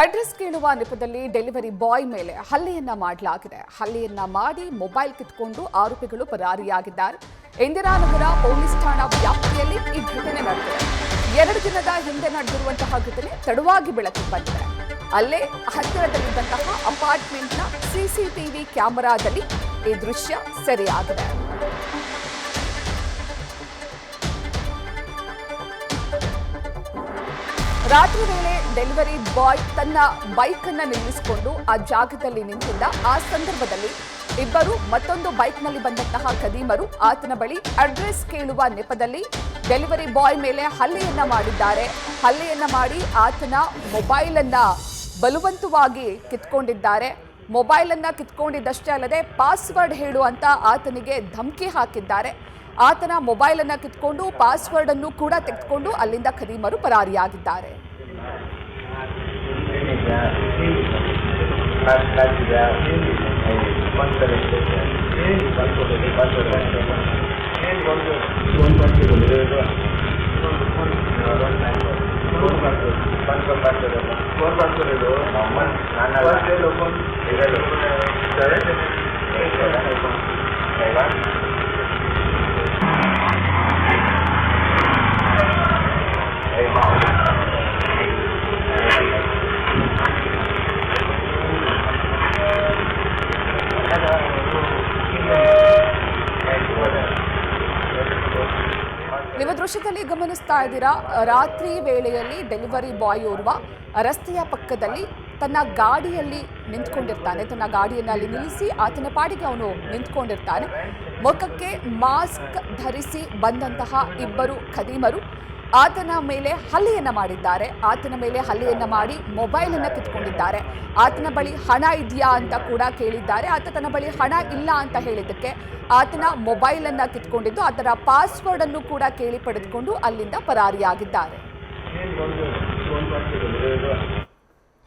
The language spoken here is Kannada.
ಅಡ್ರೆಸ್ ಕೇಳುವ ನೆಪದಲ್ಲಿ ಡೆಲಿವರಿ ಬಾಯ್ ಮೇಲೆ ಹಲ್ಲೆಯನ್ನ ಮಾಡಲಾಗಿದೆ. ಹಲ್ಲೆಯನ್ನ ಮಾಡಿ ಮೊಬೈಲ್ ಕಿತ್ತುಕೊಂಡು ಆರೋಪಿಗಳು ಪರಾರಿಯಾಗಿದ್ದಾರೆ. ಇಂದಿರಾನಗರ ಪೊಲೀಸ್ ಠಾಣಾ ವ್ಯಾಪ್ತಿಯಲ್ಲಿ ಈ ಘಟನೆ ನಡೆದಿದೆ. 2 ದಿನದ ಹಿಂದೆ ನಡೆದಿರುವಂತಹ ಘಟನೆ ತಡವಾಗಿ ಬೆಳಕಿಗೆ ಬಂದಿದೆ. ಅಲ್ಲೇ ಹತ್ತಿರದಲ್ಲಿದ್ದಂತಹ ಅಪಾರ್ಟ್ಮೆಂಟ್ನ ಸಿಸಿಟಿವಿ ಕ್ಯಾಮೆರಾದಲ್ಲಿ ಈ ದೃಶ್ಯ ಸೆರೆಯಾಗಿದೆ. ರಾತ್ರಿ ವೇಳೆ ಡೆಲಿವರಿ ಬಾಯ್ ತನ್ನ ಬೈಕ್ ಅನ್ನು ನಿಲ್ಲಿಸಿಕೊಂಡು ಆ ಜಾಗದಲ್ಲಿ ನಿಂತಿದ್ದ. ಆ ಸಂದರ್ಭದಲ್ಲಿ ಇಬ್ಬರು ಮತ್ತೊಂದು ಬೈಕ್ನಲ್ಲಿ ಬಂದಂತಹ ಖದೀಮರು ಆತನ ಬಳಿ ಅಡ್ರೆಸ್ ಕೇಳುವ ನೆಪದಲ್ಲಿ ಡೆಲಿವರಿ ಬಾಯ್ ಮೇಲೆ ಹಲ್ಲೆಯನ್ನ ಮಾಡಿದ್ದಾರೆ. ಹಲ್ಲೆಯನ್ನ ಮಾಡಿ ಆತನ ಮೊಬೈಲ್ ಅನ್ನ ಬಲವಂತವಾಗಿ ಕಿತ್ಕೊಂಡಿದ್ದಾರೆ. ಮೊಬೈಲ್ ಅನ್ನ ಕಿತ್ಕೊಂಡಿದ್ದಷ್ಟೇ ಅಲ್ಲದೆ ಪಾಸ್ವರ್ಡ್ ಹೇಳು ಅಂತ ಆತನಿಗೆ ಧಮಕಿ ಹಾಕಿದ್ದಾರೆ. ಆತನ ಮೊಬೈಲ್ ಅನ್ನ ಕಿತ್ಕೊಂಡು ಪಾಸ್ವರ್ಡ್ ಅನ್ನು ಕೂಡ ತೆಗೆದುಕೊಂಡು ಅಲ್ಲಿಂದ ಖದೀಮರು ಪರಾರಿಯಾಗಿದ್ದಾರೆ. ನೀವು ದೃಶ್ಯದಲ್ಲಿ ಗಮನಿಸ್ತಾ ಇದ್ದೀರಾ, ರಾತ್ರಿ ವೇಳೆಯಲ್ಲಿ ಡೆಲಿವರಿ ಬಾಯ್ ಓರ್ವ ರಸ್ತೆಯ ಪಕ್ಕದಲ್ಲಿ ತನ್ನ ಗಾಡಿಯಲ್ಲಿ ನಿಂತ್ಕೊಂಡಿರ್ತಾನೆ. ತನ್ನ ಗಾಡಿಯನ್ನು ಅಲ್ಲಿ ನಿಲ್ಲಿಸಿ ಆತನ ಪಾಡಿಗೆ ಅವನು ನಿಂತ್ಕೊಂಡಿರ್ತಾನೆ. ಮುಖಕ್ಕೆ ಮಾಸ್ಕ್ ಧರಿಸಿ ಬಂದಂತಹ ಇಬ್ಬರು ಖದೀಮರು ಆತನ ಮೇಲೆ ಹಲ್ಲೆಯನ್ನ ಮಾಡಿದ್ದಾರೆ. ಆತನ ಮೇಲೆ ಹಲ್ಲೆಯನ್ನ ಮಾಡಿ ಮೊಬೈಲ್ ಅನ್ನ ಕಿತ್ಕೊಂಡಿದ್ದಾರೆ. ಆತನ ಬಳಿ ಹಣ ಇದೆಯಾ ಅಂತ ಕೂಡ ಕೇಳಿದ್ದಾರೆ. ಆತ ತನ್ನ ಬಳಿ ಹಣ ಇಲ್ಲ ಅಂತ ಹೇಳಿದ್ದಕ್ಕೆ ಆತನ ಮೊಬೈಲ್ ಅನ್ನ ಕಿತ್ಕೊಂಡಿದ್ದು, ಅದರ ಪಾಸ್ವರ್ಡ್ ಅನ್ನು ಕೂಡ ಕೇಳಿ ಪಡೆದುಕೊಂಡು ಅಲ್ಲಿಂದ ಪರಾರಿಯಾಗಿದ್ದಾರೆ.